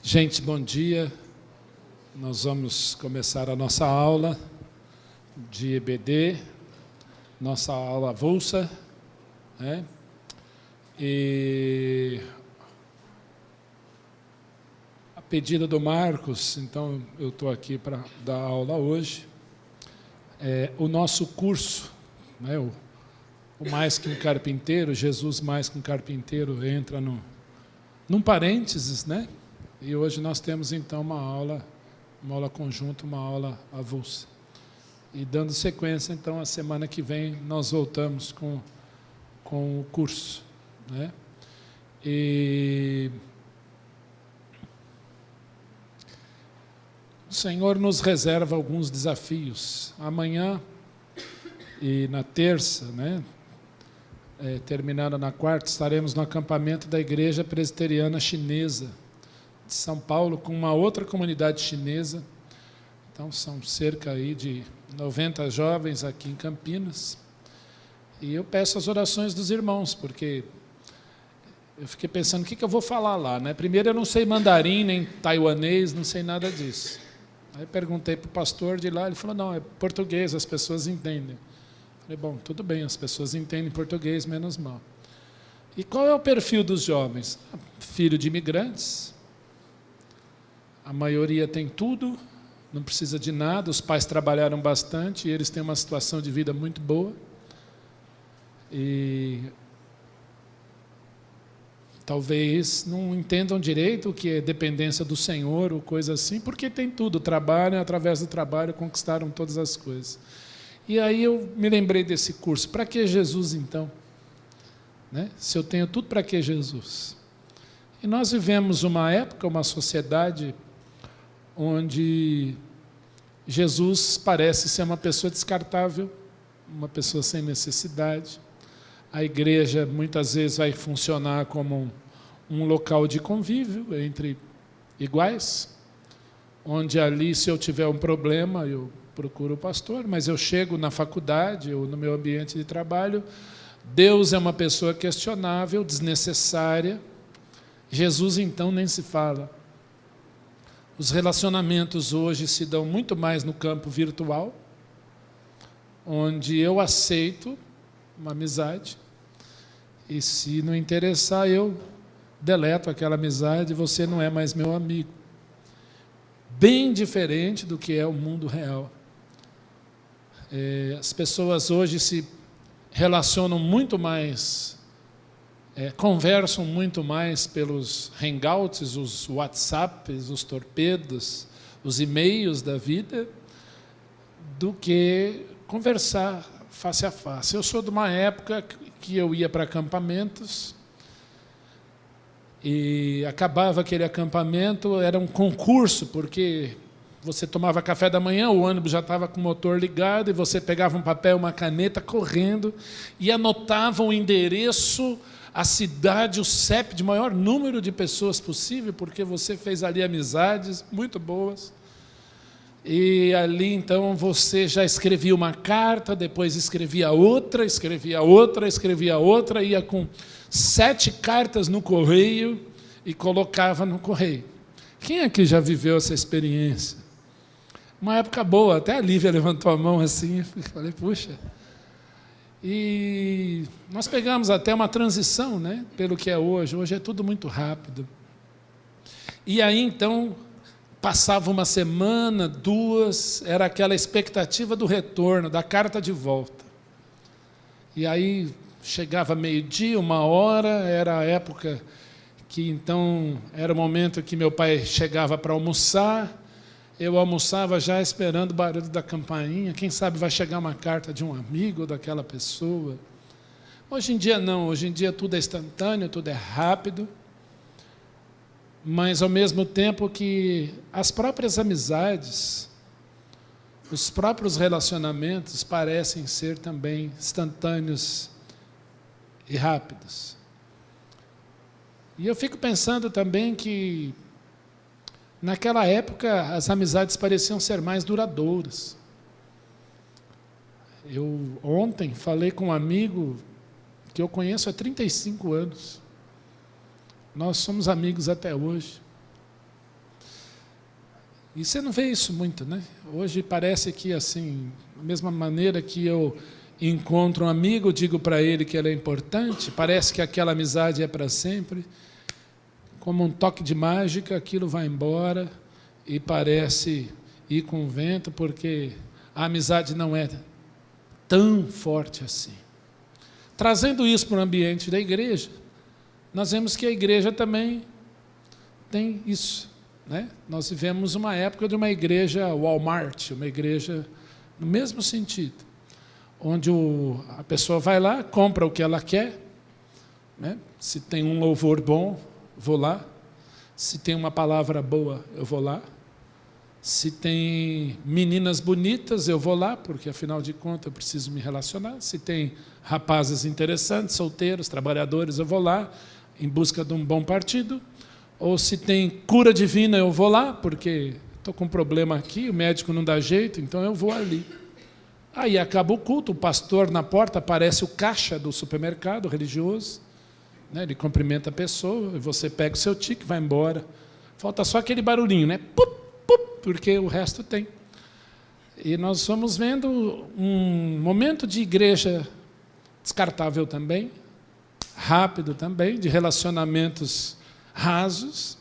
Gente, bom dia. Nós vamos começar a nossa aula de EBD, nossa aula avulsa, né? E a pedido do Marcos, então eu estou aqui para dar aula hoje. O nosso curso, né, o Mais Que um Carpinteiro, Jesus Mais Que um Carpinteiro, entra num parênteses, né? E hoje nós temos, então, uma aula conjunta, uma aula avulsa. E dando sequência, então, a semana que vem, nós voltamos com o curso, né? E o Senhor nos reserva alguns desafios. Amanhã e na terça, né? Terminando na quarta, estaremos no acampamento da Igreja Presbiteriana Chinesa de São Paulo, com uma outra comunidade chinesa. Então, são cerca aí de 90 jovens aqui em Campinas. E eu peço as orações dos irmãos, porque eu fiquei pensando, o que eu vou falar lá, né? Primeiro, eu não sei mandarim, nem taiwanês, não sei nada disso. Aí perguntei para o pastor de lá, ele falou, não, é português, as pessoas entendem. Falei, bom, tudo bem, as pessoas entendem português, menos mal. E qual é o perfil dos jovens? Filho de imigrantes. A maioria tem tudo, não precisa de nada, os pais trabalharam bastante e eles têm uma situação de vida muito boa. E talvez não entendam direito o que é dependência do Senhor ou coisa assim, porque tem tudo, trabalham, através do trabalho conquistaram todas as coisas. E aí eu me lembrei desse curso. Para que Jesus, então? Né? Se eu tenho tudo, para que Jesus? E nós vivemos uma época, uma sociedade onde Jesus parece ser uma pessoa descartável, uma pessoa sem necessidade. A igreja muitas vezes vai funcionar como um local de convívio entre iguais, onde ali, se eu tiver um problema, eu procuro o pastor, mas eu chego na faculdade ou no meu ambiente de trabalho, Deus é uma pessoa questionável, desnecessária. Jesus, então, nem se fala. Os relacionamentos hoje se dão muito mais no campo virtual, onde eu aceito uma amizade, e se não interessar, eu deleto aquela amizade, você não é mais meu amigo. Bem diferente do que é o mundo real. As pessoas hoje se relacionam muito mais, conversam muito mais pelos hangouts, os WhatsApps, os torpedos, os e-mails da vida, do que conversar face a face. Eu sou de uma época que eu ia para acampamentos e acabava aquele acampamento, era um concurso, porque você tomava café da manhã, o ônibus já estava com o motor ligado, e você pegava um papel, uma caneta, correndo, e anotava o endereço, a cidade, o CEP de maior número de pessoas possível, porque você fez ali amizades muito boas. E ali, então, você já escrevia uma carta, depois escrevia outra, ia com 7 cartas no correio e colocava no correio. Quem aqui já viveu essa experiência? Uma época boa, até a Lívia levantou a mão assim, falei, puxa. E nós pegamos até uma transição, né, pelo que é hoje. Hoje é tudo muito rápido. E aí, então, passava uma semana, 2, era aquela expectativa do retorno, da carta de volta. E aí chegava meio-dia, 1h, era a época que, então, era o momento que meu pai chegava para almoçar. Eu almoçava já esperando o barulho da campainha. Quem sabe vai chegar uma carta de um amigo ou daquela pessoa. Hoje em dia não, hoje em dia tudo é instantâneo, tudo é rápido. Mas ao mesmo tempo que as próprias amizades, os próprios relacionamentos parecem ser também instantâneos e rápidos. E eu fico pensando também que naquela época, as amizades pareciam ser mais duradouras. Eu ontem falei com um amigo que eu conheço há 35 anos. Nós somos amigos até hoje. E você não vê isso muito, né? Hoje parece que, assim, da mesma maneira que eu encontro um amigo, digo para ele que ele é importante, parece que aquela amizade é para sempre. Como um toque de mágica, aquilo vai embora e parece ir com o vento, porque a amizade não é tão forte assim. Trazendo isso para o ambiente da igreja, nós vemos que a igreja também tem isso, né? Nós vivemos uma época de uma igreja Walmart, uma igreja no mesmo sentido, onde a pessoa vai lá, compra o que ela quer, né? Se tem um louvor bom, vou lá. Se tem uma palavra boa, eu vou lá. Se tem meninas bonitas, eu vou lá, porque afinal de contas eu preciso me relacionar. Se tem rapazes interessantes, solteiros, trabalhadores, eu vou lá em busca de um bom partido. Ou se tem cura divina, eu vou lá, porque estou com um problema aqui, o médico não dá jeito, então eu vou ali. Aí acaba o culto, o pastor na porta, aparece o caixa do supermercado religioso, né? Ele cumprimenta a pessoa, e você pega o seu tique, vai embora. Falta só aquele barulhinho, né? Pup, pup, porque o resto tem. E nós vamos vendo um momento de igreja descartável também, rápido também, de relacionamentos rasos,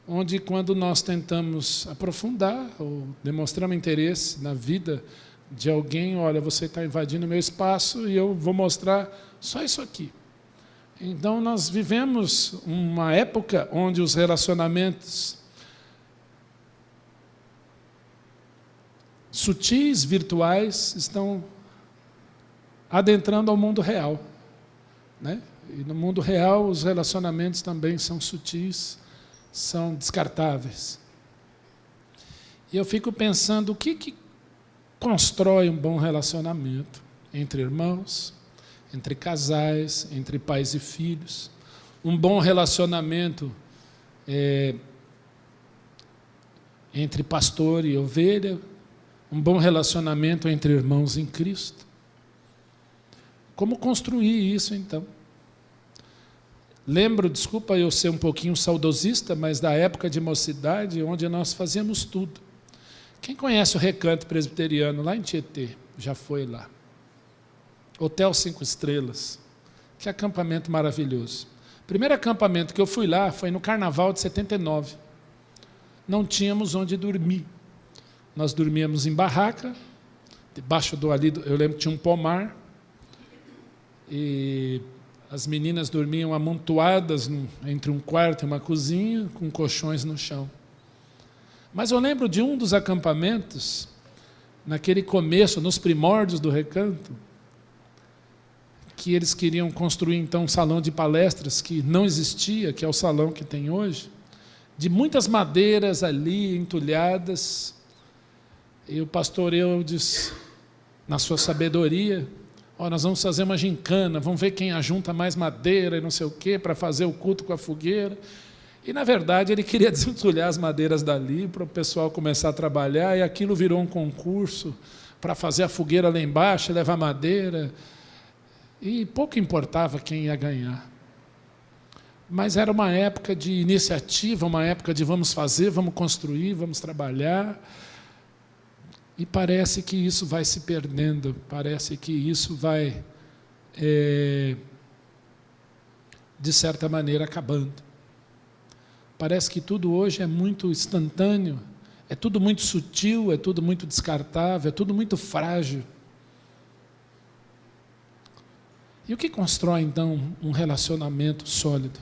onde quando nós tentamos aprofundar ou demonstramos interesse na vida de alguém, olha, você está invadindo meu espaço e eu vou mostrar só isso aqui. Então nós vivemos uma época onde os relacionamentos sutis, virtuais, estão adentrando ao mundo real, né? E no mundo real os relacionamentos também são sutis, são descartáveis. E eu fico pensando o que constrói um bom relacionamento entre irmãos, entre casais, entre pais e filhos. Um bom relacionamento entre pastor e ovelha. Um bom relacionamento entre irmãos em Cristo. Como construir isso, então? Lembro, desculpa eu ser um pouquinho saudosista, mas da época de mocidade, onde nós fazíamos tudo. Quem conhece o Recanto Presbiteriano, lá em Tietê, já foi lá. Hotel 5 Estrelas, que acampamento maravilhoso. O primeiro acampamento que eu fui lá foi no Carnaval de 79. Não tínhamos onde dormir. Nós dormíamos em barraca, debaixo do ali, eu lembro que tinha um pomar, e as meninas dormiam amontoadas entre um quarto e uma cozinha, com colchões no chão. Mas eu lembro de um dos acampamentos, naquele começo, nos primórdios do Recanto, que eles queriam construir então um salão de palestras que não existia, que é o salão que tem hoje, de muitas madeiras ali entulhadas. E o pastor Eudes, na sua sabedoria, nós vamos fazer uma gincana, vamos ver quem ajunta mais madeira e não sei o quê, para fazer o culto com a fogueira. E, na verdade, ele queria desentulhar as madeiras dali para o pessoal começar a trabalhar, e aquilo virou um concurso para fazer a fogueira lá embaixo, levar madeira. E pouco importava quem ia ganhar. Mas era uma época de iniciativa, uma época de vamos fazer, vamos construir, vamos trabalhar. E parece que isso vai se perdendo, parece que isso vai, de certa maneira, acabando. Parece que tudo hoje é muito instantâneo, é tudo muito sutil, é tudo muito descartável, é tudo muito frágil. E o que constrói, então, um relacionamento sólido?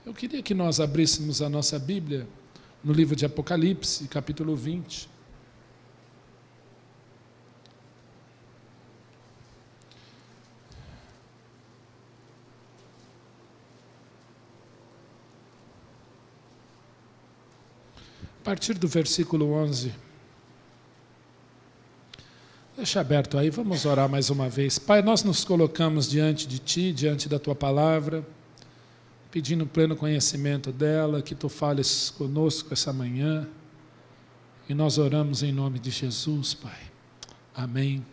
Eu queria que nós abríssemos a nossa Bíblia no livro de Apocalipse, capítulo 20. A partir do versículo 11. Deixa aberto aí, vamos orar mais uma vez. Pai, nós nos colocamos diante de Ti, diante da Tua palavra, pedindo pleno conhecimento dela, que Tu fales conosco essa manhã, e nós oramos em nome de Jesus, Pai. Amém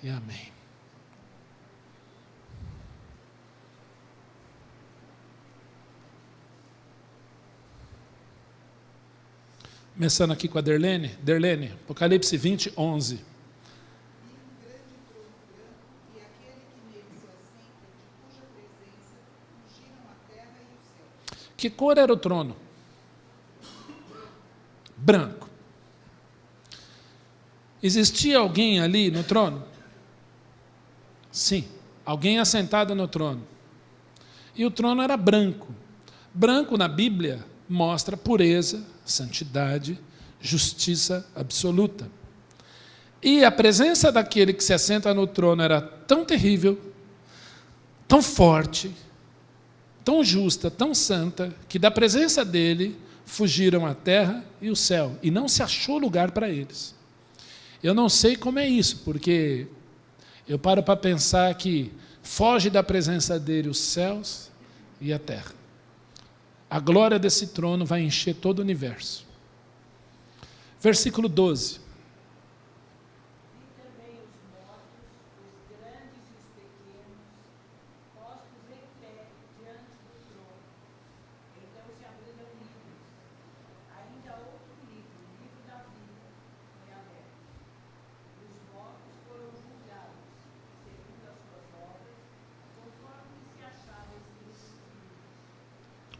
e amém. Começando aqui com a Derlene. Derlene, Apocalipse 20, 11. Que cor era o trono? Branco. Existia alguém ali no trono? Sim, alguém assentado no trono. E o trono era branco. Branco na Bíblia mostra pureza, santidade, justiça absoluta. E a presença daquele que se assenta no trono era tão terrível, tão forte, tão justa, tão santa, que da presença dele fugiram a terra e o céu, e não se achou lugar para eles. Eu não sei como é isso, porque eu paro para pensar que foge da presença dele os céus e a terra. A glória desse trono vai encher todo o universo. Versículo 12.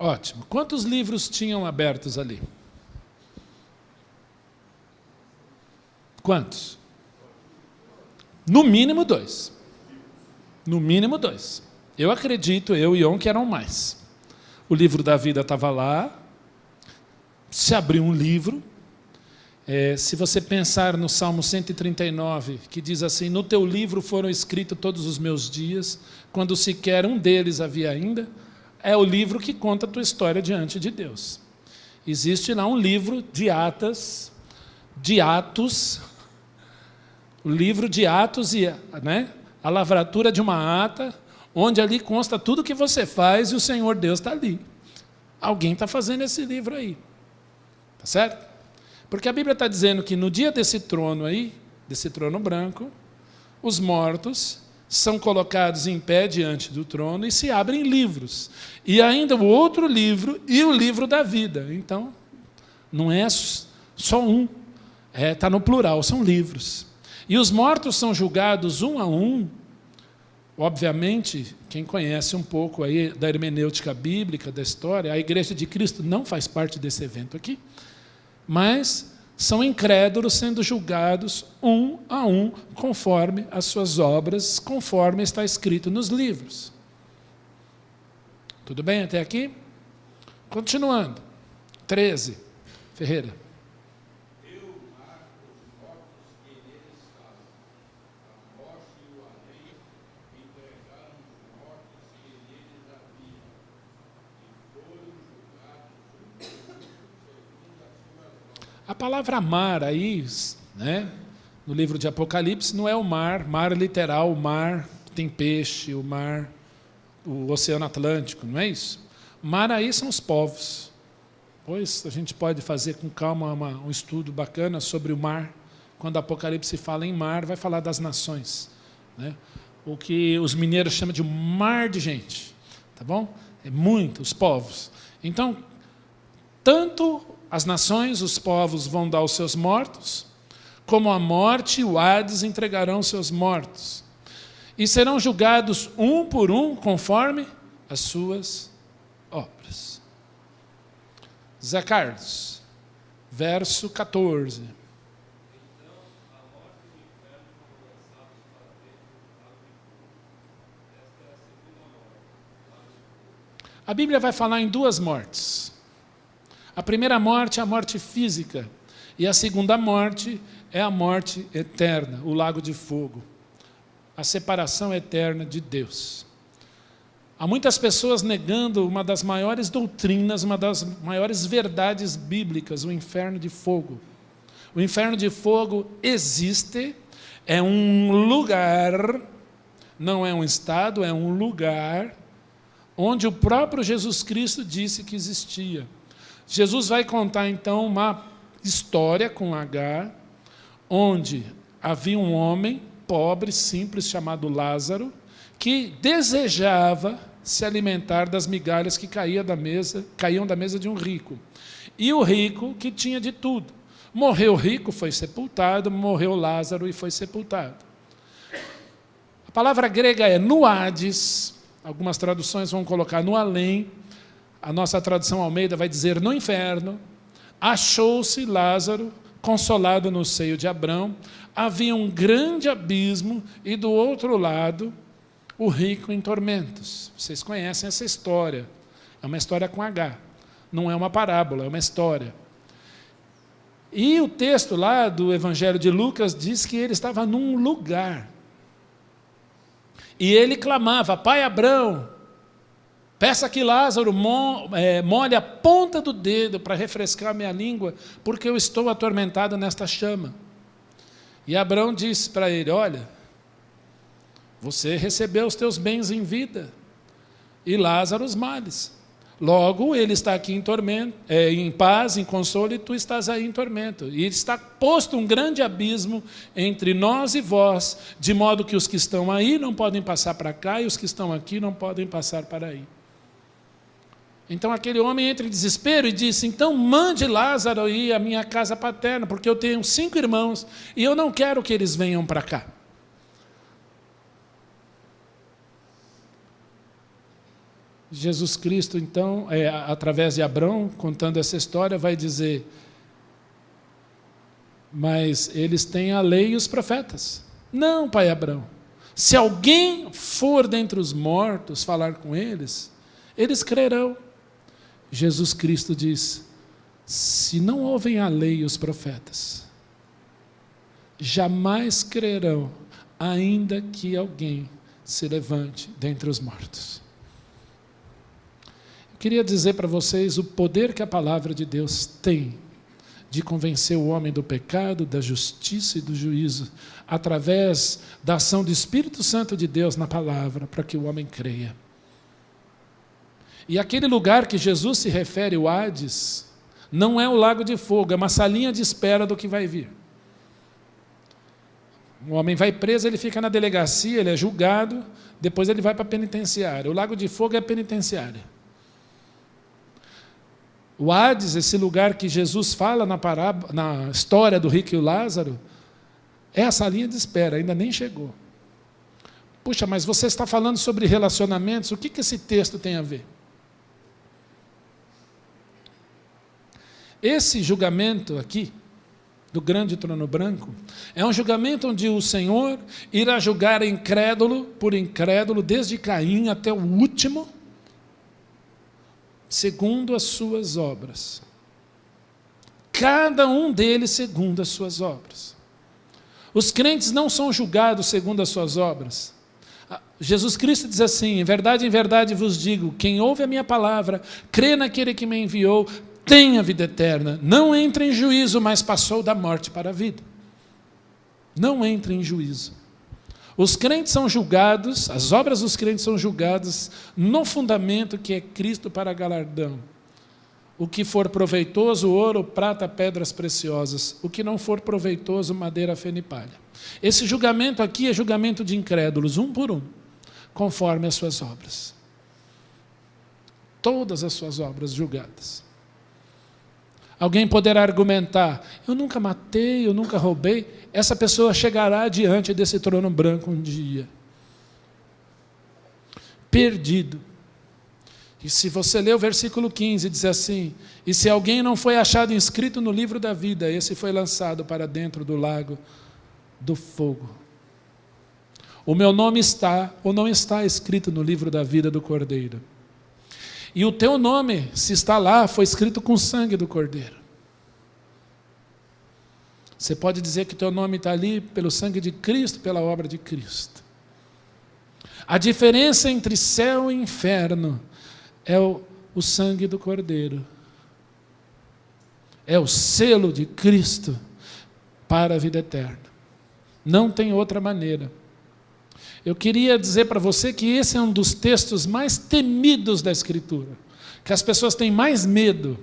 Ótimo. Quantos livros tinham abertos ali? Quantos? No mínimo 2. No mínimo 2. Eu acredito, eu e Yon, que eram mais. O livro da vida estava lá. Se abriu um livro. Se você pensar no Salmo 139, que diz assim: no teu livro foram escritos todos os meus dias, quando sequer um deles havia ainda. É o livro que conta a tua história diante de Deus. Existe lá um livro de Atos, o livro de Atos, né? A lavratura de uma ata, onde ali consta tudo o que você faz e o Senhor Deus está ali. Alguém está fazendo esse livro aí. Tá certo? Porque a Bíblia está dizendo que no dia desse trono aí, desse trono branco, os mortos são colocados em pé diante do trono e se abrem livros. E ainda o outro livro e o livro da vida. Então, não é só um, está no plural, são livros. E os mortos são julgados um a um. Obviamente, quem conhece um pouco aí da hermenêutica bíblica, da história, a Igreja de Cristo não faz parte desse evento aqui, mas são incrédulos sendo julgados um a um, conforme as suas obras, conforme está escrito nos livros. Tudo bem até aqui? Continuando. 13. Ferreira. A palavra mar aí, né, no livro de Apocalipse, não é o mar literal, o mar que tem peixe, o mar, o Oceano Atlântico, não é isso? Mar aí são os povos. Pois a gente pode fazer com calma um estudo bacana sobre o mar. Quando o Apocalipse fala em mar, vai falar das nações, né? O que os mineiros chamam de mar de gente, tá bom? É muito, os povos. Então, tanto as nações, os povos vão dar os seus mortos, como a morte e o Hades entregarão os seus mortos. E serão julgados um por um, conforme as suas obras. Zé Carlos, verso 14. A Bíblia vai falar em 2 mortes. A primeira morte é a morte física, e a segunda morte é a morte eterna, o lago de fogo, a separação eterna de Deus. Há muitas pessoas negando uma das maiores doutrinas, uma das maiores verdades bíblicas, o inferno de fogo. O inferno de fogo existe, é um lugar, não é um estado, é um lugar, onde o próprio Jesus Cristo disse que existia. Jesus vai contar, então, uma história com H, onde havia um homem pobre, simples, chamado Lázaro, que desejava se alimentar das migalhas que caíam da mesa de um rico. e o rico que tinha de tudo. Morreu o rico, foi sepultado, morreu Lázaro e foi sepultado. A palavra grega é no Hades, algumas traduções vão colocar no além, a nossa tradução Almeida vai dizer no inferno. Achou-se Lázaro consolado no seio de Abrão, havia um grande abismo e do outro lado o rico em tormentos. Vocês conhecem essa história, é uma história com H, não é uma parábola, é uma história. E o texto lá do Evangelho de Lucas diz que ele estava num lugar. E ele clamava: Pai Abrão, peça que Lázaro molhe a ponta do dedo para refrescar a minha língua, porque eu estou atormentado nesta chama. E Abrão disse para ele: olha, você recebeu os teus bens em vida, e Lázaro os males. Logo, ele está aqui em tormento, em paz, em consolo, e tu estás aí em tormento. E está posto um grande abismo entre nós e vós, de modo que os que estão aí não podem passar para cá, e os que estão aqui não podem passar para aí. Então aquele homem entra em desespero e disse: então mande Lázaro ir à minha casa paterna, porque eu tenho 5 irmãos, e eu não quero que eles venham para cá. Jesus Cristo, então, através de Abrão, contando essa história, vai dizer: mas eles têm a lei e os profetas. Não, pai Abrão, se alguém for dentre os mortos falar com eles, eles crerão. Jesus Cristo diz: se não ouvem a lei e os profetas, jamais crerão, ainda que alguém se levante dentre os mortos. Queria dizer para vocês o poder que a palavra de Deus tem de convencer o homem do pecado, da justiça e do juízo, através da ação do Espírito Santo de Deus na palavra, para que o homem creia. E aquele lugar que Jesus se refere, o Hades, não é o lago de fogo, é uma salinha de espera do que vai vir. O homem vai preso, ele fica na delegacia, ele é julgado, depois ele vai para a penitenciária. O lago de fogo é a penitenciária. O Hades, esse lugar que Jesus fala na história do rico e o Lázaro, é a salinha de espera, ainda nem chegou. Puxa, mas você está falando sobre relacionamentos, o que esse texto tem a ver? Esse julgamento aqui, do grande trono branco, é um julgamento onde o Senhor irá julgar incrédulo por incrédulo, desde Caim até o último, segundo as suas obras. Cada um deles segundo as suas obras. Os crentes não são julgados segundo as suas obras. Jesus Cristo diz assim: em verdade vos digo, quem ouve a minha palavra, crê naquele que me enviou, tem a vida eterna. Não entra em juízo, mas passou da morte para a vida. Não entra em juízo. Os crentes são julgados, as obras dos crentes são julgadas no fundamento que é Cristo para galardão. O que for proveitoso, ouro, prata, pedras preciosas. O que não for proveitoso, madeira, feno e palha. Esse julgamento aqui é julgamento de incrédulos, um por um, conforme as suas obras. Todas as suas obras julgadas. Alguém poderá argumentar: eu nunca matei, eu nunca roubei. Essa pessoa chegará diante desse trono branco um dia, perdido. E se você ler o versículo 15, diz assim: e se alguém não foi achado inscrito no livro da vida, esse foi lançado para dentro do lago do fogo. O meu nome está ou não está escrito no livro da vida do Cordeiro. E o teu nome, se está lá, foi escrito com o sangue do Cordeiro. Você pode dizer que o teu nome está ali pelo sangue de Cristo, pela obra de Cristo. A diferença entre céu e inferno é o sangue do Cordeiro. É o selo de Cristo para a vida eterna. Não tem outra maneira. Eu queria dizer para você que esse é um dos textos mais temidos da Escritura, que as pessoas têm mais medo.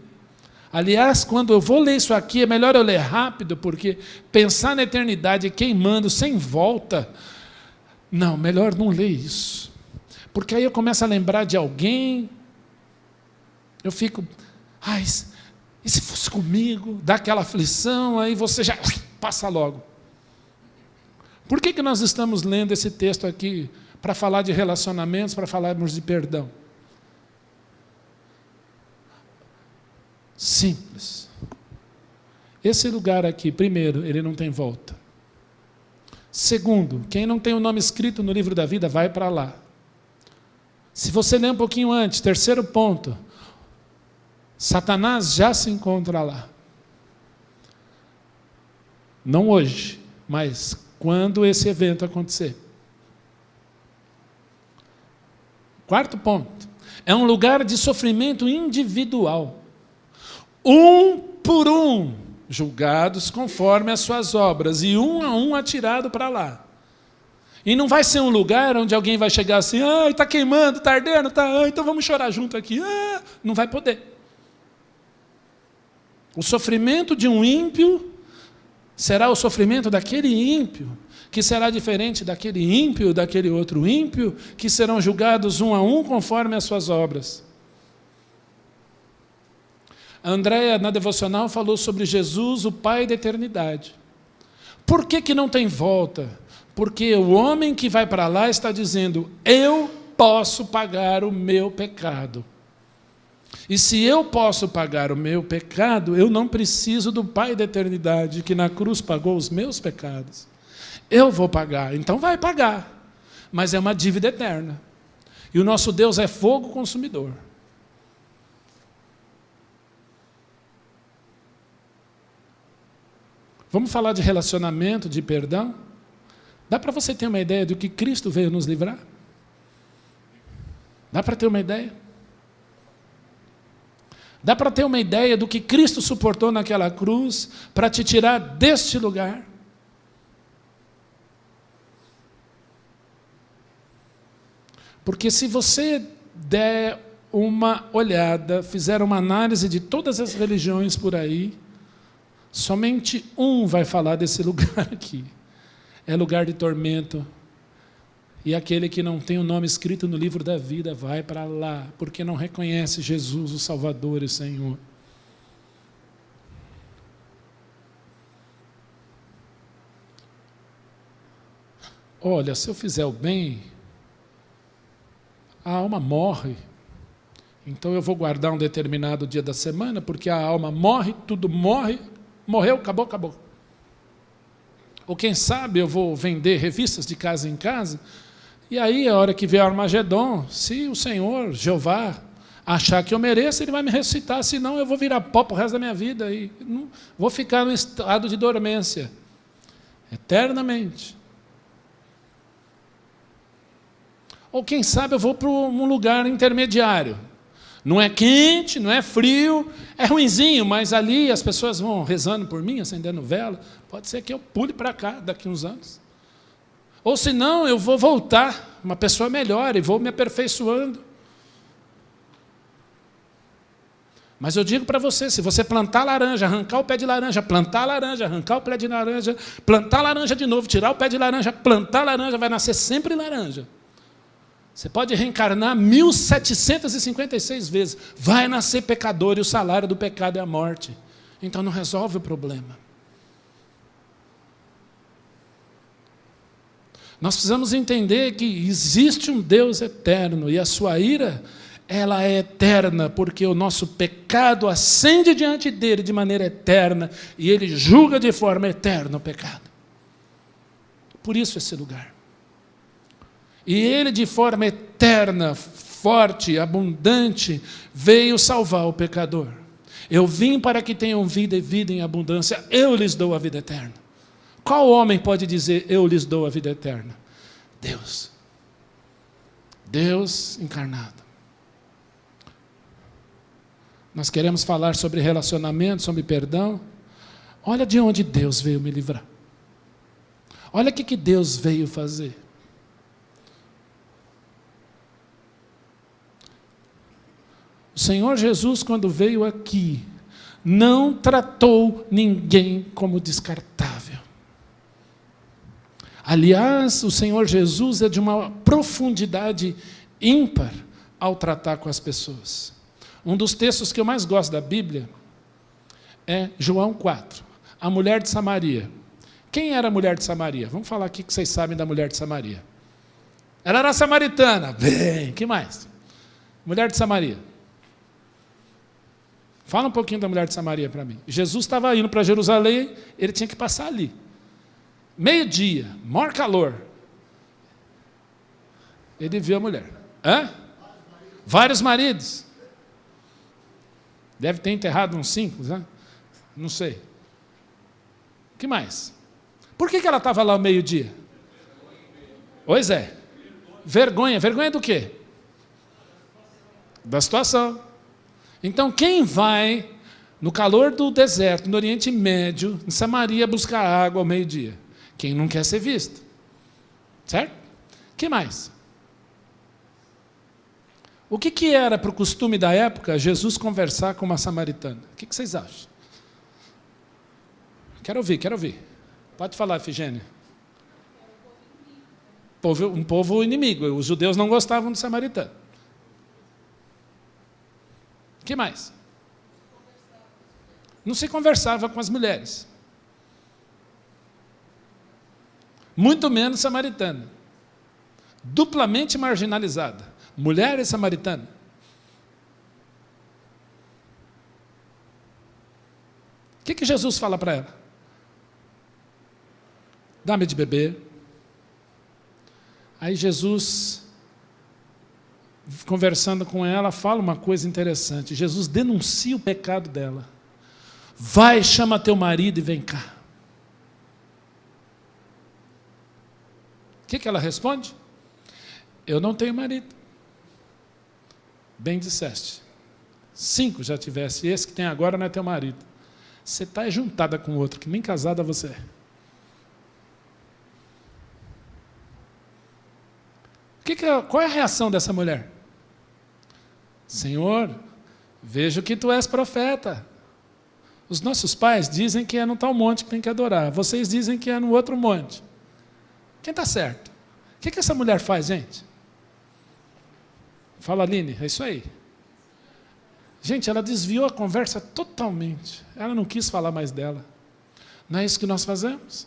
Aliás, quando eu vou ler isso aqui, é melhor eu ler rápido, porque pensar na eternidade queimando sem volta, não, melhor não ler isso. Porque aí eu começo a lembrar de alguém, eu fico, E se fosse comigo, dá aquela aflição, aí você já passa logo. Por que nós estamos lendo esse texto aqui? Para falar de relacionamentos, para falarmos de perdão. Simples. Esse lugar aqui, primeiro, ele não tem volta. Segundo, quem não tem o nome escrito no livro da vida, vai para lá. Se você ler um pouquinho antes, terceiro ponto, Satanás já se encontra lá. Não hoje, mas quando esse evento acontecer. Quarto ponto, é um lugar de sofrimento individual. Um por um, julgados conforme as suas obras, e um a um atirado para lá. E não vai ser um lugar onde alguém vai chegar assim, está queimando, está ardendo, então vamos chorar junto aqui. Não vai poder. O sofrimento de um ímpio será o sofrimento daquele ímpio, que será diferente daquele ímpio, daquele outro ímpio, que serão julgados um a um conforme as suas obras. A Andréia, na devocional, falou sobre Jesus, o Pai da eternidade. Por que não tem volta? Porque o homem que vai para lá está dizendo, eu posso pagar o meu pecado. E se eu posso pagar o meu pecado, eu não preciso do Pai da eternidade, que na cruz pagou os meus pecados. Eu vou pagar, então vai pagar. Mas é uma dívida eterna. E o nosso Deus é fogo consumidor. Vamos falar de relacionamento, de perdão? Dá para você ter uma ideia do que Cristo veio nos livrar? Dá para ter uma ideia? Dá para ter uma ideia do que Cristo suportou naquela cruz para te tirar deste lugar? Porque se você der uma olhada, fizer uma análise de todas as religiões por aí, somente um vai falar desse lugar aqui. É lugar de tormento. E aquele que não tem o nome escrito no livro da vida vai para lá, porque não reconhece Jesus, o Salvador e Senhor. Olha, se eu fizer o bem, a alma morre. Então eu vou guardar um determinado dia da semana, porque a alma morre, tudo morre, morreu, acabou, acabou. Ou quem sabe eu vou vender revistas de casa em casa, e aí a hora que vier o Armagedon, se o Senhor, Jeová, achar que eu mereço, Ele vai me ressuscitar, senão eu vou virar pó para o resto da minha vida, e não, vou ficar no estado de dormência, eternamente. Ou quem sabe eu vou para um lugar intermediário. Não é quente, não é frio, é ruinzinho, mas ali as pessoas vão rezando por mim, acendendo vela. Pode ser que eu pule para cá daqui uns anos. Ou senão eu vou voltar, uma pessoa melhor, e vou me aperfeiçoando. Mas eu digo para você, se você plantar laranja, arrancar o pé de laranja, plantar laranja, arrancar o pé de laranja, plantar laranja de novo, tirar o pé de laranja, plantar laranja, vai nascer sempre laranja. Você pode reencarnar 1756 vezes. Vai nascer pecador e o salário do pecado é a morte. Então não resolve o problema. Nós precisamos entender que existe um Deus eterno e a sua ira, ela é eterna, porque o nosso pecado ascende diante dele de maneira eterna e ele julga de forma eterna o pecado. Por isso esse lugar. E ele, de forma eterna, forte, abundante, veio salvar o pecador. Eu vim para que tenham vida e vida em abundância. Eu lhes dou a vida eterna. Qual homem pode dizer, eu lhes dou a vida eterna? Deus. Deus encarnado. Nós queremos falar sobre relacionamento, sobre perdão. Olha de onde Deus veio me livrar. Olha o que Deus veio fazer. O Senhor Jesus, quando veio aqui, não tratou ninguém como descartável. Aliás, o Senhor Jesus é de uma profundidade ímpar ao tratar com as pessoas. Um dos textos que eu mais gosto da Bíblia é João 4. A mulher de Samaria. Quem era a mulher de Samaria? Vamos falar aqui que vocês sabem da mulher de Samaria. Ela era samaritana. Bem, que mais? Mulher de Samaria. Fala um pouquinho da mulher de Samaria para mim. Jesus estava indo para Jerusalém, ele tinha que passar ali. Meio-dia, maior calor. Ele viu a mulher. Hã? Vários maridos. Deve ter enterrado uns 5, né? Não sei. O que mais? Por que ela estava lá ao meio-dia? Pois é. Vergonha. Vergonha do quê? Da situação. Então, quem vai no calor do deserto, no Oriente Médio, em Samaria, buscar água ao meio-dia? Quem não quer ser visto. Certo? O que mais? O que era para o costume da época Jesus conversar com uma samaritana? O que vocês acham? Quero ouvir. Pode falar, Efigênia. Um povo inimigo. Os judeus não gostavam de samaritano. O que mais? Não se conversava com as mulheres. Muito menos samaritana. Duplamente marginalizada. Mulher e samaritana. O que Jesus fala para ela? Dá-me de beber. Aí Jesus, conversando com ela, fala uma coisa interessante. Jesus denuncia o pecado dela. Vai, chama teu marido e vem cá. O que ela responde? Eu não tenho marido. Bem disseste. 5 já tivesse, esse que tem agora não é teu marido. Você está juntada com outro, que nem casada você é. Qual é a reação dessa mulher? Senhor, vejo que tu és profeta. Os nossos pais dizem que é no tal monte que tem que adorar. Vocês dizem que é no outro monte. Quem está certo? O que essa mulher faz, gente? Fala, Aline, é isso aí. Gente, ela desviou a conversa totalmente. Ela não quis falar mais dela. Não é isso que nós fazemos?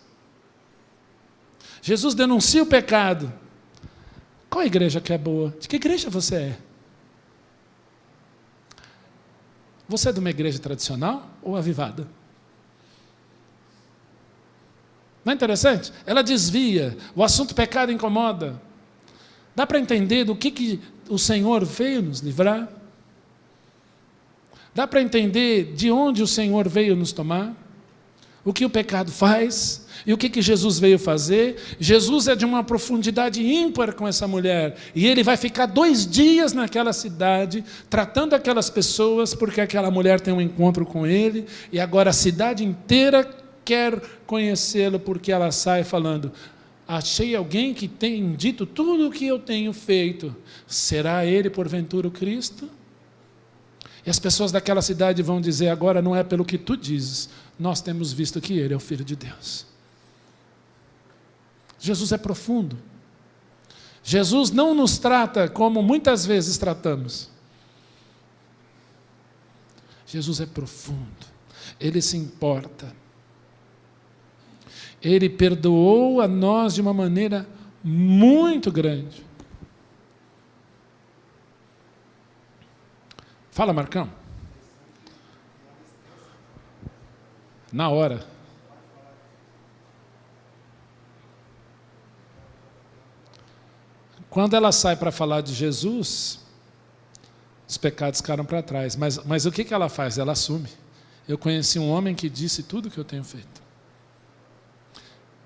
Jesus denuncia o pecado. Qual a igreja que é boa? De que igreja você é? Você é de uma igreja tradicional ou avivada? Não é interessante? Ela desvia, o assunto pecado incomoda. Dá para entender do que o Senhor veio nos livrar? Dá para entender de onde o Senhor veio nos tomar? O que o pecado faz? E o que Jesus veio fazer? Jesus é de uma profundidade ímpar com essa mulher. E ele vai ficar 2 dias naquela cidade, tratando aquelas pessoas, porque aquela mulher tem um encontro com ele, e agora a cidade inteira quer conhecê-lo, porque ela sai falando: achei alguém que tem dito tudo o que eu tenho feito. Será ele, porventura, o Cristo? E as pessoas daquela cidade vão dizer: agora não é pelo que tu dizes, nós temos visto que ele é o Filho de Deus. Jesus é profundo. Jesus não nos trata como muitas vezes tratamos. Jesus é profundo. Ele se importa. Ele perdoou a nós de uma maneira muito grande. Fala, Marcão. Na hora. Quando ela sai para falar de Jesus, os pecados ficaram para trás. Mas o que ela faz? Ela assume. Eu conheci um homem que disse tudo o que eu tenho feito.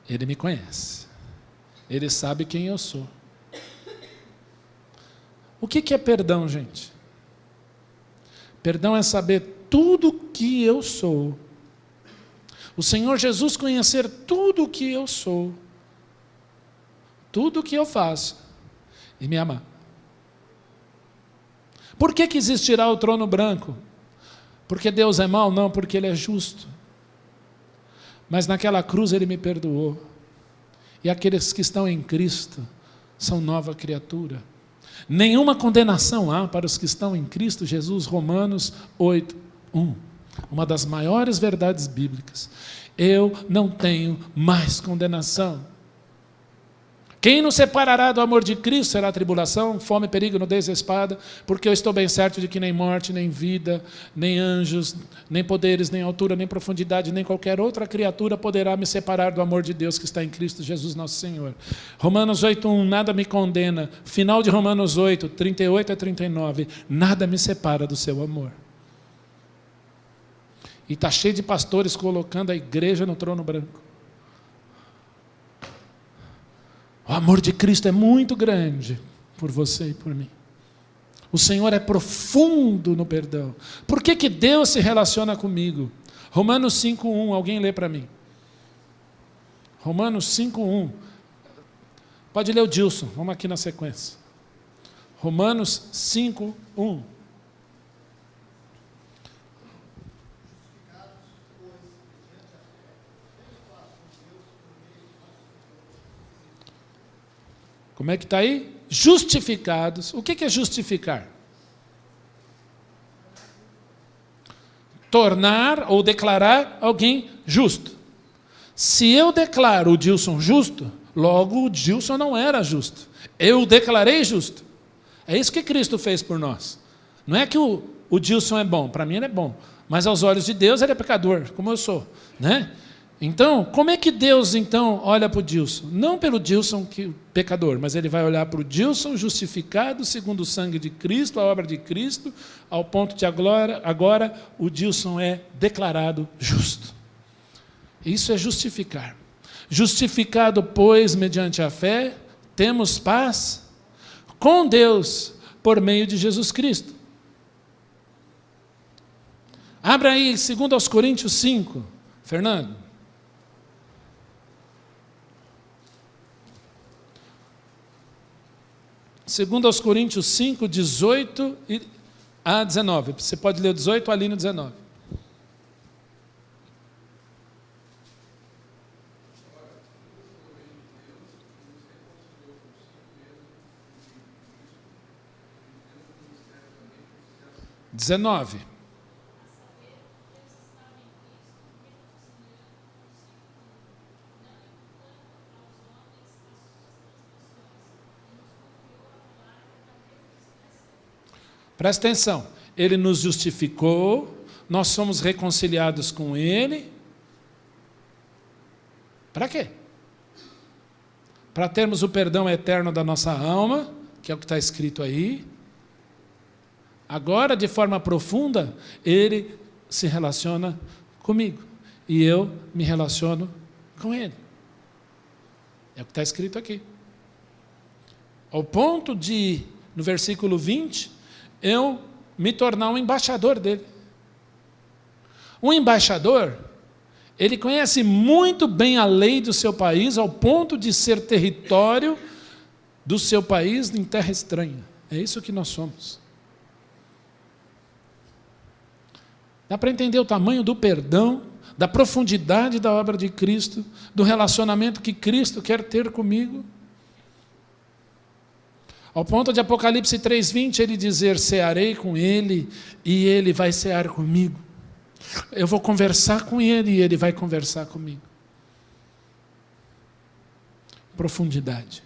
Ele me conhece. Ele sabe quem eu sou. O que é perdão, gente? Perdão é saber tudo o que eu sou. O Senhor Jesus conhecer tudo o que eu sou. Tudo o que eu faço. E me amar. Por que existirá o trono branco? Porque Deus é mau? Não, porque Ele é justo. Mas naquela cruz Ele me perdoou. E aqueles que estão em Cristo são nova criatura. Nenhuma condenação há para os que estão em Cristo Jesus, Romanos 8, 1. Uma das maiores verdades bíblicas. Eu não tenho mais condenação. Quem nos separará do amor de Cristo? Será tribulação, fome, perigo, nudez, espada? Porque eu estou bem certo de que nem morte, nem vida, nem anjos, nem poderes, nem altura, nem profundidade, nem qualquer outra criatura poderá me separar do amor de Deus que está em Cristo Jesus nosso Senhor. Romanos 8:1, nada me condena. Final de Romanos 8, 38 a 39, nada me separa do seu amor. E está cheio de pastores colocando a igreja no trono branco. O amor de Cristo é muito grande por você e por mim. O Senhor é profundo no perdão. Por que Deus se relaciona comigo? Romanos 5:1, alguém lê para mim. Romanos 5:1. Pode ler o Dilson, vamos aqui na sequência. Romanos 5:1. Como é que está aí? Justificados. O que é justificar? Tornar ou declarar alguém justo. Se eu declaro o Dilson justo, logo o Dilson não era justo. Eu o declarei justo. É isso que Cristo fez por nós. Não é que o Dilson é bom, para mim ele é bom, mas aos olhos de Deus ele é pecador, como eu sou, né? Então, como é que Deus, então, olha para o Dilson? Não pelo Dilson pecador, mas ele vai olhar para o Dilson justificado segundo o sangue de Cristo, a obra de Cristo, ao ponto de agora o Dilson é declarado justo. Isso é justificar. Justificado, pois, mediante a fé, temos paz com Deus por meio de Jesus Cristo. Abra aí, 2 Coríntios 5, Fernando. 2 Coríntios 5, 18 a 19. Você pode ler o 18 ali no 19. Presta atenção, ele nos justificou, nós somos reconciliados com ele. Para quê? Para termos o perdão eterno da nossa alma, que é o que está escrito aí. Agora, de forma profunda, ele se relaciona comigo e eu me relaciono com ele. É o que está escrito aqui. Ao ponto de, no versículo 20, eu me tornar um embaixador dele. Um embaixador, ele conhece muito bem a lei do seu país, ao ponto de ser território do seu país em terra estranha. É isso que nós somos. Dá para entender o tamanho do perdão, da profundidade da obra de Cristo, do relacionamento que Cristo quer ter comigo? Ao ponto de Apocalipse 3:20, ele dizer, cearei com ele e ele vai cear comigo. Eu vou conversar com ele e ele vai conversar comigo. Profundidade.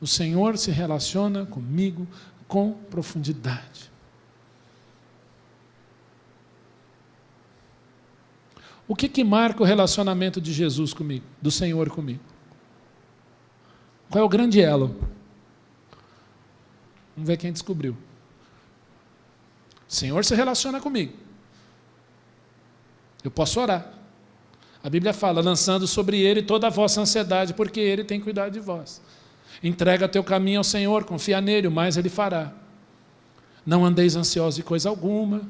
O Senhor se relaciona comigo com profundidade. O que marca o relacionamento de Jesus comigo, do Senhor comigo? Qual é o grande elo? Vamos ver quem descobriu. O Senhor se relaciona comigo. Eu posso orar. A Bíblia fala, lançando sobre Ele toda a vossa ansiedade, porque Ele tem cuidado de vós. Entrega teu caminho ao Senhor, confia nele, o mais Ele fará. Não andeis ansiosos de coisa alguma.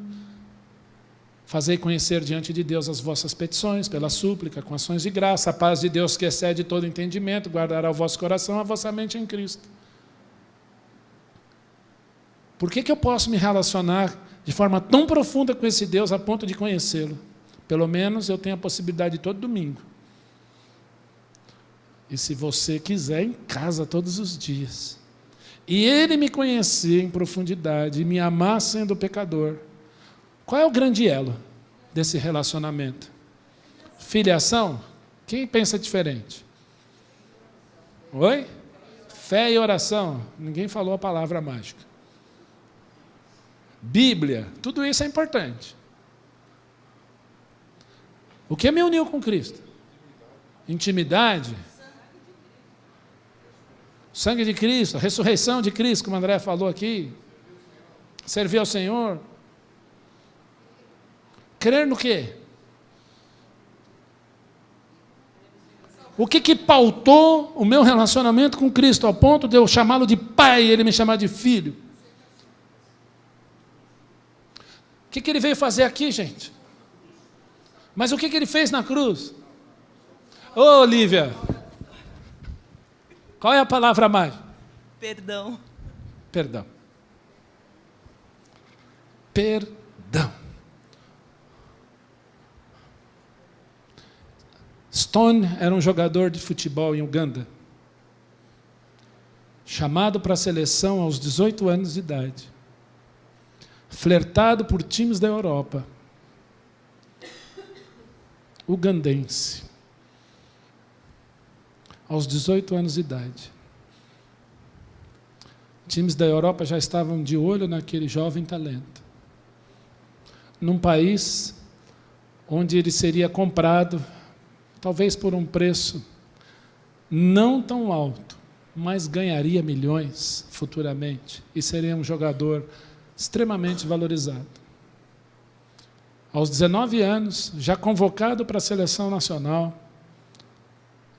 Fazei conhecer diante de Deus as vossas petições, pela súplica, com ações de graça. A paz de Deus que excede todo entendimento, guardará o vosso coração, a vossa mente em Cristo. Por que eu posso me relacionar de forma tão profunda com esse Deus a ponto de conhecê-lo? Pelo menos eu tenho a possibilidade todo domingo. E se você quiser, em casa todos os dias. E Ele me conhecer em profundidade e me amar sendo pecador. Qual é o grande elo? desse relacionamento? Filiação? Quem pensa diferente? Oi? Fé e oração. Ninguém falou a palavra mágica. Bíblia. Tudo isso é importante. O que me uniu com Cristo? Intimidade. Sangue de Cristo, a ressurreição de Cristo, como o André falou aqui. Servir ao Senhor. Crer no quê? O que pautou o meu relacionamento com Cristo, ao ponto de eu chamá-lo de pai e ele me chamar de filho? O que ele veio fazer aqui, gente? Mas o que ele fez na cruz? Ô, Olívia, qual é a palavra mágica? Perdão. Perdão. Perdão. Stone era um jogador de futebol em Uganda, chamado para a seleção aos 18 anos de idade, flertado por times da Europa, ugandense, aos 18 anos de idade. Times da Europa já estavam de olho naquele jovem talento, num país onde ele seria comprado, talvez por um preço não tão alto, mas ganharia milhões futuramente e seria um jogador extremamente valorizado. Aos 19 anos, já convocado para a seleção nacional,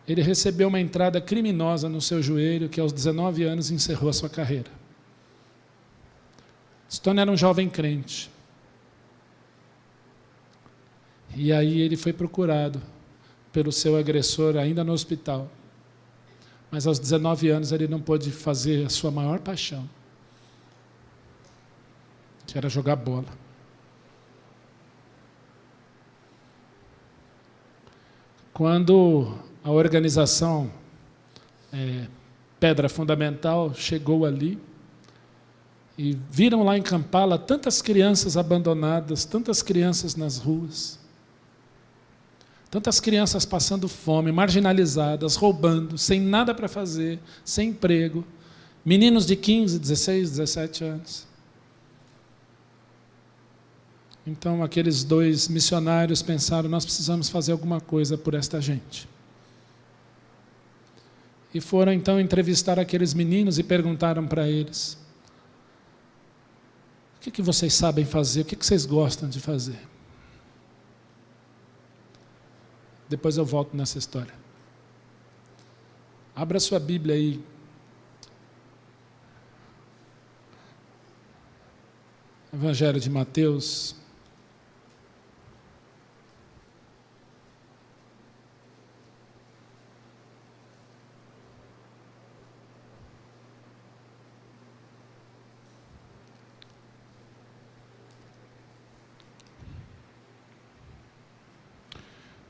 ele recebeu uma entrada criminosa no seu joelho que aos 19 anos encerrou a sua carreira. Stone era um jovem crente. E aí ele foi procurado pelo seu agressor ainda no hospital. Mas aos 19 anos ele não pôde fazer a sua maior paixão, que era jogar bola. Quando a organização Pedra Fundamental chegou ali, e viram lá em Kampala tantas crianças abandonadas, tantas crianças nas ruas, tantas crianças passando fome, marginalizadas, roubando, sem nada para fazer, sem emprego, meninos de 15, 16, 17 anos. Então, aqueles dois missionários pensaram, nós precisamos fazer alguma coisa por esta gente. E foram, então, entrevistar aqueles meninos e perguntaram para eles, o que vocês sabem fazer, o que vocês gostam de fazer? Depois eu volto nessa história. Abra sua Bíblia aí. Evangelho de Mateus.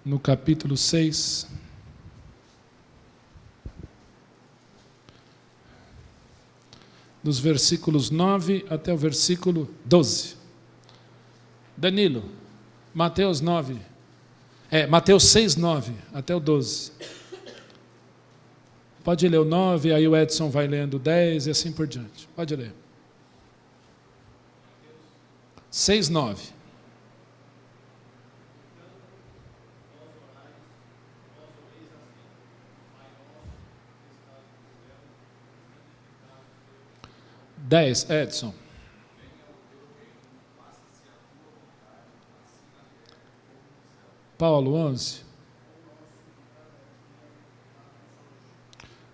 No capítulo 6, dos versículos 9 até o versículo 12. Danilo, Mateus 6, 9 até o 12. Pode ler o 9, aí o Edson vai lendo o 10 e assim por diante. Pode ler. 6, 9. Edson. Paulo, 11.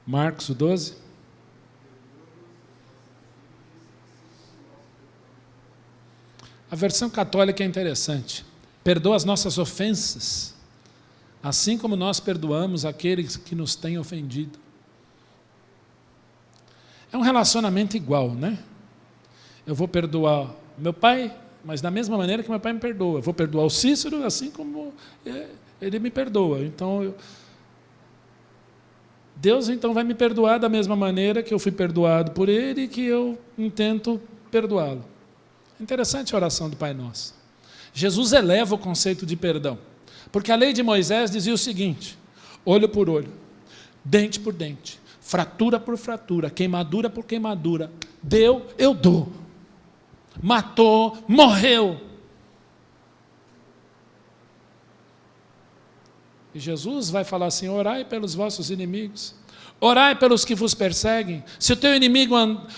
Marcos, 12. A versão católica é interessante. Perdoa as nossas ofensas, assim como nós perdoamos aqueles que nos têm ofendido. É um relacionamento igual, né? Eu vou perdoar meu pai, mas da mesma maneira que meu pai me perdoa. Eu vou perdoar o Cícero, assim como ele me perdoa. Então, Deus então vai me perdoar da mesma maneira que eu fui perdoado por Ele e que eu intento perdoá-lo. Interessante a oração do Pai Nosso. Jesus eleva o conceito de perdão. Porque a lei de Moisés dizia o seguinte: olho por olho, dente por dente, fratura por fratura, queimadura por queimadura. Deu, eu dou. Matou, morreu. E Jesus vai falar assim: orai pelos vossos inimigos, orai pelos que vos perseguem. Se o teu inimigo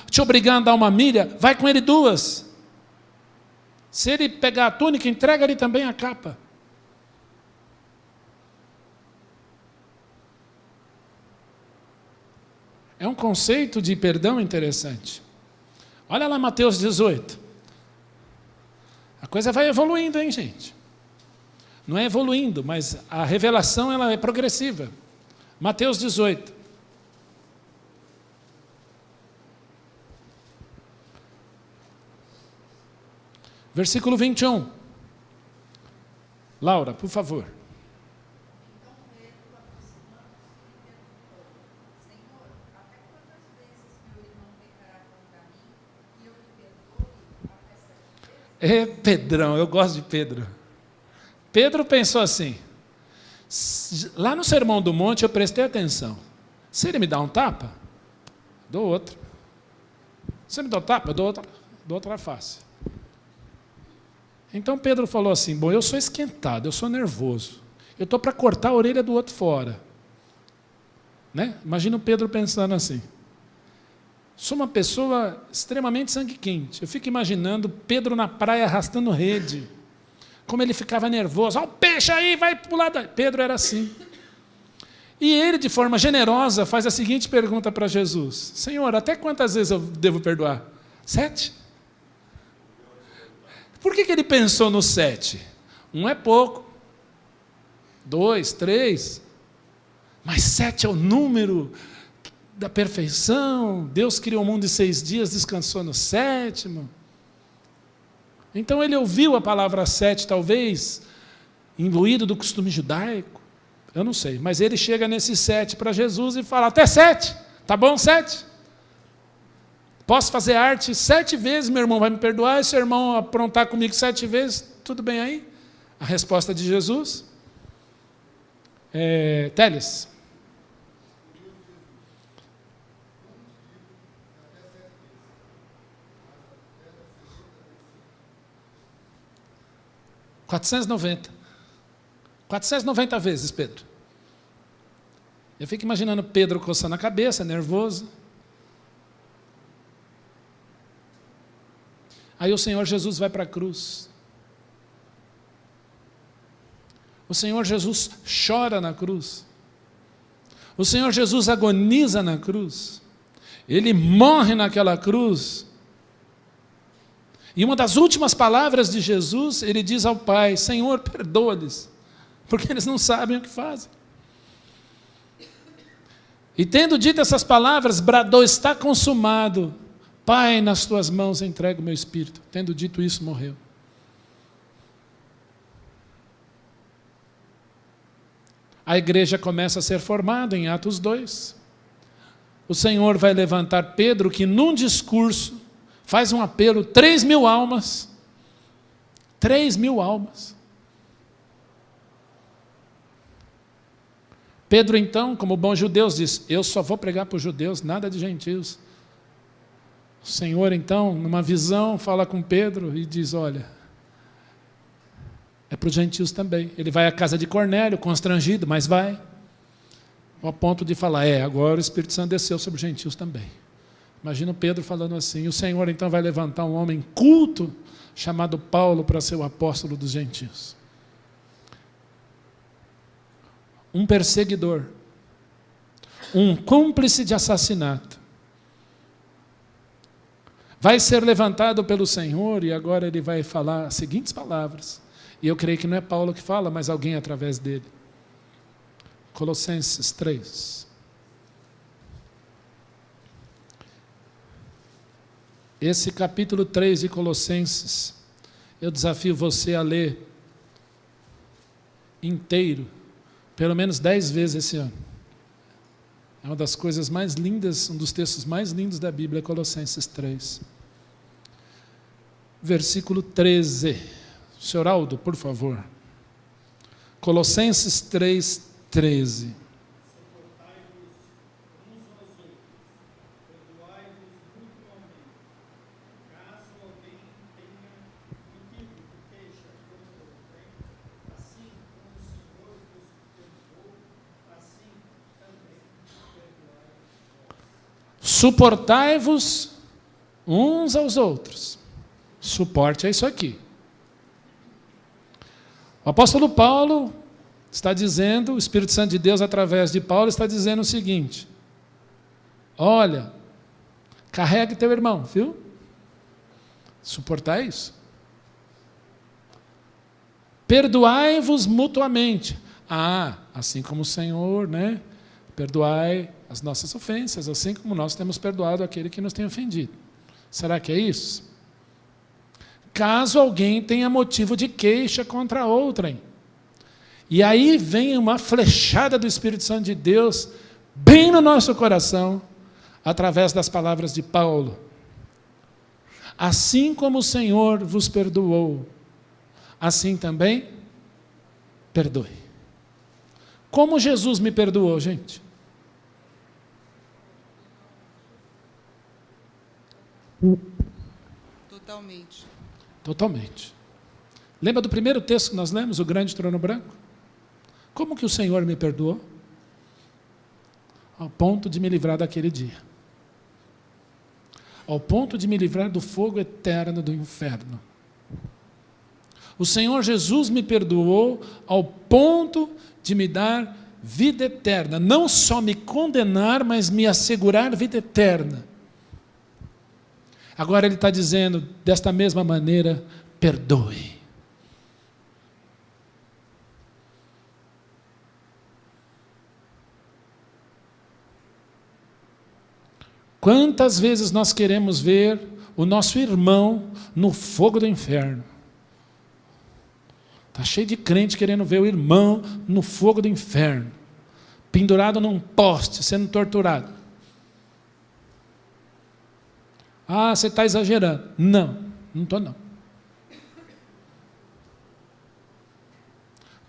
te obrigar a andar 1 milha, vai com ele 2. Se ele pegar a túnica, entrega-lhe também a capa. É um conceito de perdão interessante. Olha lá Mateus 18. A coisa vai evoluindo, hein, gente? Não é evoluindo, mas a revelação ela é progressiva. Mateus 18. Versículo 21. Laura, por favor. É, Pedrão, eu gosto de Pedro. Pedro pensou assim, lá no Sermão do Monte eu prestei atenção. Se ele me dá um tapa, dou outro. Se ele me dá um tapa, eu dou outra face. Então Pedro falou assim: bom, eu sou esquentado, eu sou nervoso, eu estou para cortar a orelha do outro fora. Né? Imagina o Pedro pensando assim. Sou uma pessoa extremamente sangue quente. Eu fico imaginando Pedro na praia arrastando rede. Como ele ficava nervoso. Olha o peixe aí, vai pular daí. Pedro era assim. E ele, de forma generosa, faz a seguinte pergunta para Jesus: Senhor, até quantas vezes eu devo perdoar? 7? Por que ele pensou no 7? 1 é pouco. 2, 3. Mas 7 é o número da perfeição. Deus criou o mundo em 6 dias, descansou no 7º. Então ele ouviu a palavra 7, talvez, imbuído do costume judaico. Eu não sei, mas ele chega nesse 7 para Jesus e fala: até 7, tá bom 7? Posso fazer arte 7 vezes, meu irmão vai me perdoar, e se o irmão aprontar comigo 7 vezes, tudo bem aí? A resposta de Jesus? Teles. $490. 490 vezes, Pedro. Eu fico imaginando Pedro coçando a cabeça, nervoso. Aí o Senhor Jesus vai para a cruz. O Senhor Jesus chora na cruz. O Senhor Jesus agoniza na cruz. Ele morre naquela cruz. E uma das últimas palavras de Jesus, ele diz ao Pai: Senhor, perdoa-lhes, porque eles não sabem o que fazem. E tendo dito essas palavras, bradou: está consumado. Pai, nas tuas mãos entrego o meu espírito. Tendo dito isso, morreu. A igreja começa a ser formada em Atos 2. O Senhor vai levantar Pedro, que num discurso faz um apelo: 3.000 almas. 3.000 almas. Pedro, então, como bom judeu, diz: eu só vou pregar para os judeus, nada de gentios. O Senhor, então, numa visão, fala com Pedro e diz: olha, é para os gentios também. Ele vai à casa de Cornélio, constrangido, mas vai. Ao ponto de falar: agora o Espírito Santo desceu sobre os gentios também. Imagina o Pedro falando assim. E o Senhor, então, vai levantar um homem culto, chamado Paulo, para ser o apóstolo dos gentios. Um perseguidor, um cúmplice de assassinato, vai ser levantado pelo Senhor, e agora ele vai falar as seguintes palavras. E eu creio que não é Paulo que fala, mas alguém através dele. Colossenses 3. Esse capítulo 3 de Colossenses, eu desafio você a ler inteiro, pelo menos 10 vezes esse ano. É uma das coisas mais lindas, um dos textos mais lindos da Bíblia, Colossenses 3. Versículo 13. Senhor Aldo, por favor. Colossenses 3:13. Suportai-vos uns aos outros. Suporte é isso aqui. O apóstolo Paulo está dizendo, o Espírito Santo de Deus, através de Paulo, está dizendo o seguinte: olha, carregue teu irmão, viu? Suportar isso. Perdoai-vos mutuamente. Assim como o Senhor, né? Perdoai as nossas ofensas, assim como nós temos perdoado aquele que nos tem ofendido. Será que é isso? Caso alguém tenha motivo de queixa contra outrem. E aí vem uma flechada do Espírito Santo de Deus, bem no nosso coração, através das palavras de Paulo. Assim como o Senhor vos perdoou, assim também perdoe. Como Jesus me perdoou, gente? Totalmente. Totalmente. Lembra do primeiro texto que nós lemos, o grande trono branco? Como que o Senhor me perdoou? Ao ponto de me livrar daquele dia. Ao ponto de me livrar do fogo eterno do inferno. O Senhor Jesus me perdoou ao ponto de me dar vida eterna. Não só me condenar, mas me assegurar vida eterna. Agora ele está dizendo, desta mesma maneira, perdoe. Quantas vezes nós queremos ver o nosso irmão no fogo do inferno? Está cheio de crente querendo ver o irmão no fogo do inferno, pendurado num poste, sendo torturado. Você está exagerando. Não estou não.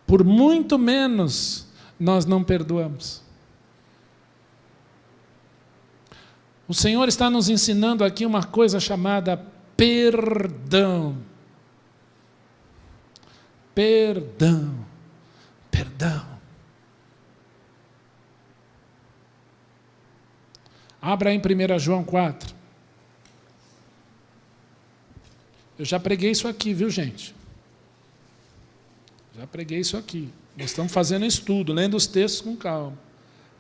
Por muito menos nós não perdoamos. O Senhor está nos ensinando aqui uma coisa chamada perdão. Perdão. Perdão. Abra em 1 João 4. Eu já preguei isso aqui, viu, gente? Já preguei isso aqui. Nós estamos fazendo estudo, lendo os textos com calma.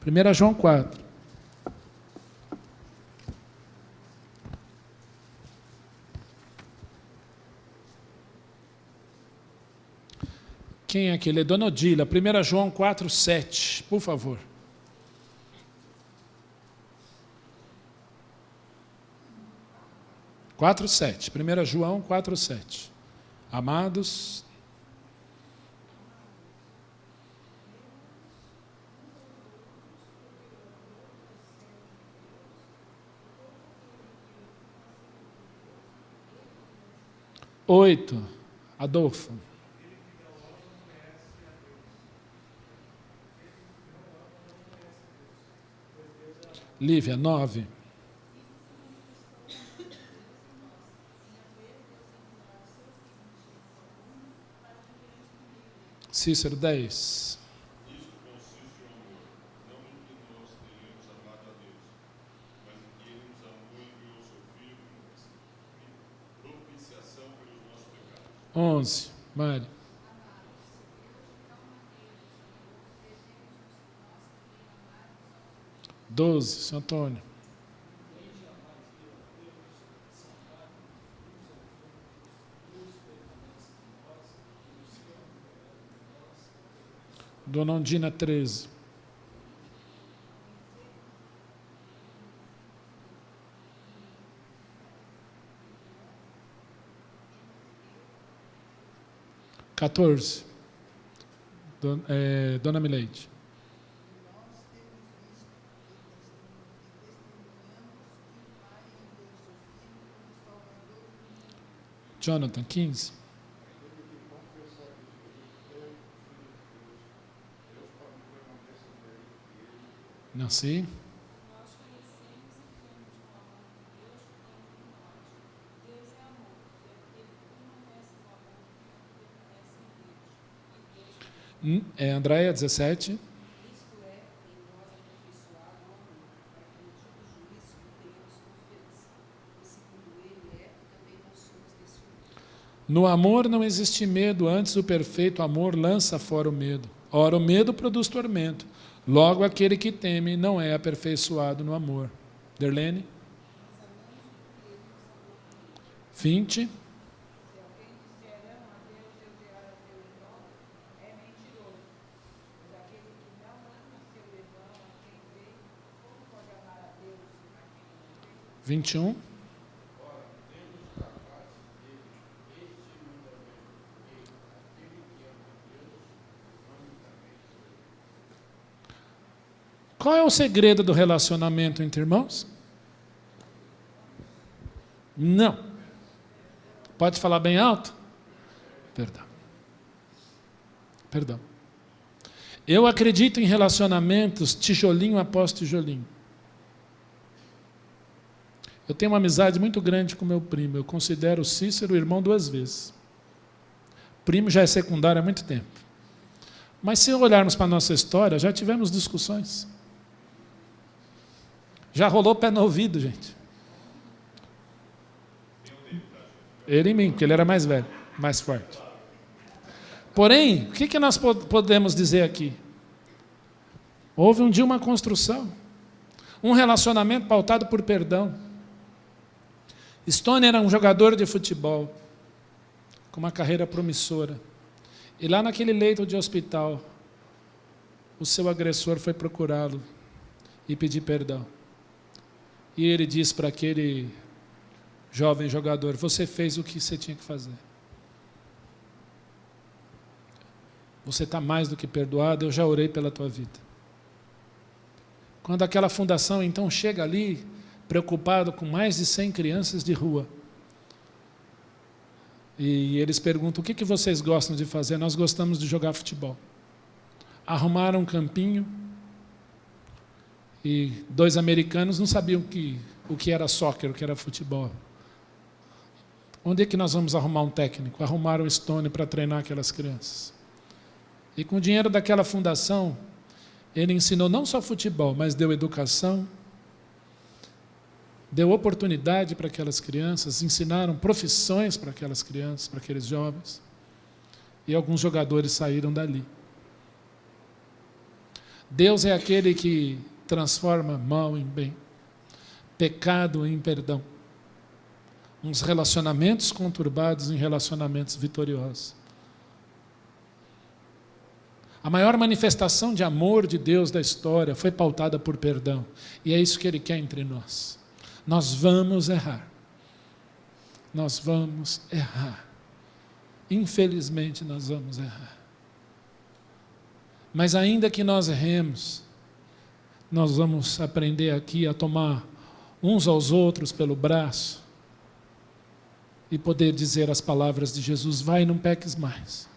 1 João 4. Quem é aquele? É Dona Odila. 1 João 4:7, por favor. Quatro, 7. 1 João 4:7. Amados, oito. Adolfo. Lívia, 9. Cícero, 10. Isto consiste no amor, não em que nós tenhamos amado a Deus, mas em que Ele nos amou e enviou o seu Filho em propiciação pelos nossos pecados. 11. Mário. Doze. São Antônio. Dona Ondina, 13. Quatorze. Dona Mileide. Jonathan, 15. Assim. Nós conhecemos e temos o amor de Deus entre nós. Deus é amor, e aquele que permanece no amor permanece em Deus. E Deus É Andréia 17. Isto é, em nós aperfeiçoado o amor, para que no dia do juízo não tenhamos confiança. E segundo ele é, também nós somos desse mundo. No amor não existe medo, antes o perfeito amor lança fora o medo. Ora, o medo produz tormento. Logo, aquele que teme não é aperfeiçoado no amor. Derlene? 20. Se alguém disser amo a Deus e odiar a seu irmão, é mentiroso. Mas aquele que não ama seu irmão, a quem vê, como pode amar a Deus a quem não vê? 21. Qual é o segredo do relacionamento entre irmãos? Não. Pode falar bem alto? Perdão. Perdão. Eu acredito em relacionamentos tijolinho após tijolinho. Eu tenho uma amizade muito grande com meu primo. Eu considero o Cícero irmão 2 vezes. Primo já é secundário há muito tempo. Mas se olharmos para a nossa história, já tivemos discussões. Já rolou pé no ouvido, gente. Ele em mim, porque ele era mais velho, mais forte. Porém, o que nós podemos dizer aqui? Houve um dia uma construção, um relacionamento pautado por perdão. Stone era um jogador de futebol, com uma carreira promissora. E lá naquele leito de hospital, o seu agressor foi procurá-lo e pedir perdão. E ele disse para aquele jovem jogador: você fez o que você tinha que fazer. Você está mais do que perdoado, eu já orei pela tua vida. Quando aquela fundação então chega ali, preocupado com mais de 100 crianças de rua, e eles perguntam: o que vocês gostam de fazer? Nós gostamos de jogar futebol. Arrumaram um campinho, e 2 americanos não sabiam o que era soccer, o que era futebol. Onde é que nós vamos arrumar um técnico? Arrumaram o Stone para treinar aquelas crianças. E com o dinheiro daquela fundação, ele ensinou não só futebol, mas deu educação, deu oportunidade para aquelas crianças, ensinaram profissões para aquelas crianças, para aqueles jovens. E alguns jogadores saíram dali. Deus é aquele que transforma mal em bem, pecado em perdão, uns relacionamentos conturbados em relacionamentos vitoriosos. A maior manifestação de amor de Deus da história foi pautada por perdão, e é isso que Ele quer entre nós. Nós vamos errar. Nós vamos errar. Infelizmente nós vamos errar. Mas ainda que nós erremos, nós vamos aprender aqui a tomar uns aos outros pelo braço e poder dizer as palavras de Jesus: vai, não peques mais.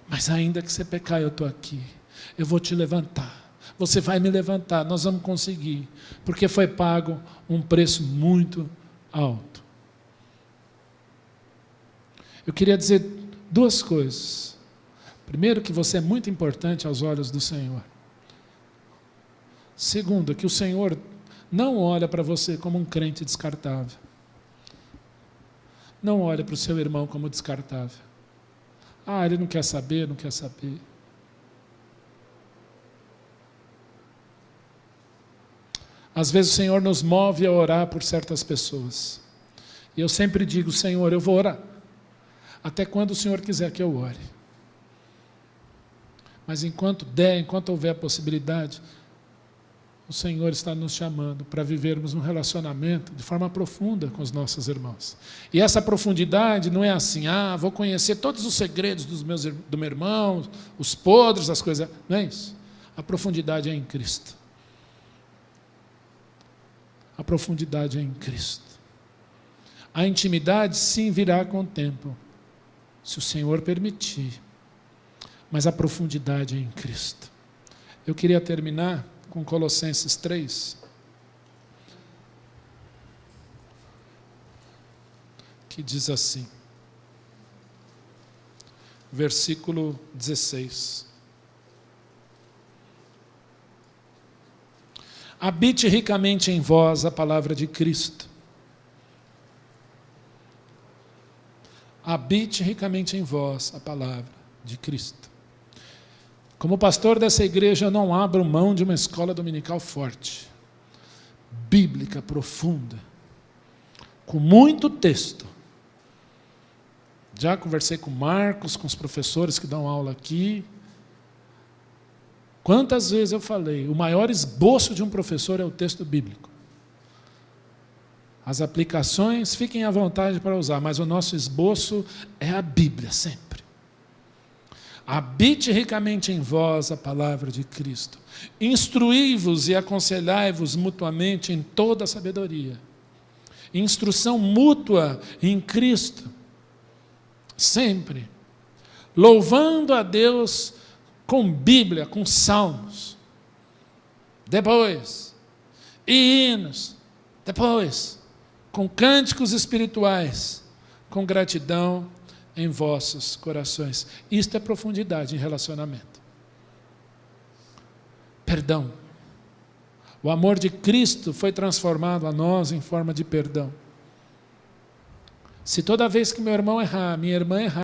Mas ainda que você pecar, eu estou aqui. Eu vou te levantar. Você vai me levantar. Nós vamos conseguir. Porque foi pago um preço muito alto. Eu queria dizer 2 coisas. Primeiro, que você é muito importante aos olhos do Senhor. Segundo, que o Senhor não olha para você como um crente descartável. Não olha para o seu irmão como descartável. Ah, ele não quer saber, não quer saber. Às vezes o Senhor nos move a orar por certas pessoas. E eu sempre digo: Senhor, eu vou orar. Até quando o Senhor quiser que eu ore. Mas enquanto houver a possibilidade, o Senhor está nos chamando para vivermos um relacionamento de forma profunda com os nossos irmãos. E essa profundidade não é assim: vou conhecer todos os segredos do meu irmão, os podres, as coisas. Não é isso. A profundidade é em Cristo. A profundidade é em Cristo. A intimidade sim virá com o tempo, se o Senhor permitir. Mas a profundidade é em Cristo. Eu queria terminar com Colossenses 3, que diz assim, versículo 16. Habite ricamente em vós a palavra de Cristo. Habite ricamente em vós a palavra de Cristo. Como pastor dessa igreja, eu não abro mão de uma escola dominical forte, bíblica, profunda, com muito texto. Já conversei com Marcos, com os professores que dão aula aqui. Quantas vezes eu falei, o maior esboço de um professor é o texto bíblico. As aplicações, fiquem à vontade para usar, mas o nosso esboço é a Bíblia, sempre. Habite ricamente em vós a palavra de Cristo. Instruí-vos e aconselhai-vos mutuamente em toda a sabedoria. Instrução mútua em Cristo. Sempre. Louvando a Deus com Bíblia, com salmos. Depois, e hinos. Depois, com cânticos espirituais, com gratidão em vossos corações. Isto é profundidade em relacionamento. Perdão. O amor de Cristo foi transformado a nós em forma de perdão. Se toda vez que meu irmão errar, minha irmã errar,